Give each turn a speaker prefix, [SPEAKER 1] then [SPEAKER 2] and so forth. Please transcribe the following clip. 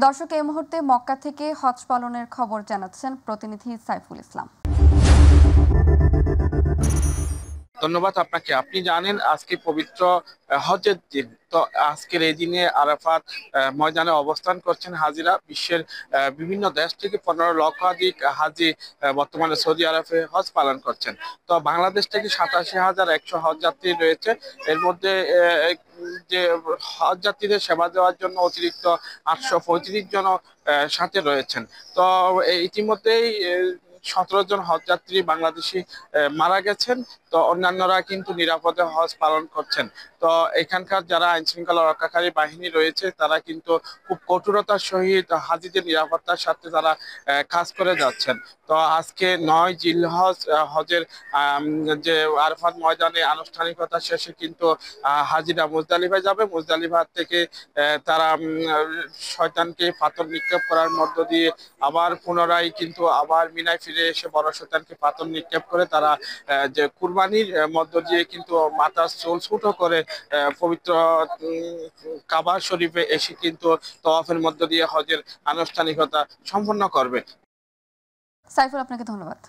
[SPEAKER 1] দর্শক, এই মুহূর্তে মক্কা থেকে হজ পালনের খবর জানাচ্ছেন প্রতিনিধি সাইফুল ইসলাম।
[SPEAKER 2] ধন্যবাদ আপনাকে। আপনি জানেন আজকে পবিত্র হজের দিন। তো আজকের এই দিনে আরাফাত ময়দানে অবস্থান করছেন হাজিরা। বিশ্বের বিভিন্ন দেশ থেকে 15 লক্ষাধিক হাজি বর্তমানে সৌদি আরবে হজ পালন করছেন। তো বাংলাদেশ থেকে 87,100 হজ যাত্রী রয়েছে। এর মধ্যে যে হজ যাত্রীদের সেবা দেওয়ার জন্য অতিরিক্ত 835 জন সাথে রয়েছেন। তো ইতিমধ্যেই 17 জন হজযাত্রী বাংলাদেশি মারা গেছেন। তো অন্যান্যরা কিন্তু নিরাপদে হজ পালন করছেন। তো এখানকার যারা আইন শৃঙ্খলা রক্ষাকারী বাহিনী রয়েছে তারা কিন্তু খুব কঠোরতার সহিত হাজিদের নিরাপত্তার সাথে তারা কাজ করে যাচ্ছেন। তো আজকে 9 জিলহজ হজের আম, যে আরাফাত ময়দানে আনুষ্ঠানিকতা শেষে কিন্তু হাজিরা মুজদালিফায় যাবে। মুজদালিফা থেকে তারা শয়তানকে পাথর নিক্ষেপ করার মধ্য দিয়ে আবার পুনরায় কিন্তু আবার মিনায় ফিরে এসে বড় শয়তানকে পাথর নিক্ষেপ করে তারা যে কুরবানির মধ্য দিয়ে কিন্তু মাথার চুল ছোটো করে পবিত্র কাবা শরীফে এসে কিন্তু তওয়াফের মধ্য দিয়ে হজের আনুষ্ঠানিকতা সম্পন্ন করবে।
[SPEAKER 1] সাইফুল, আপনাকে ধন্যবাদ।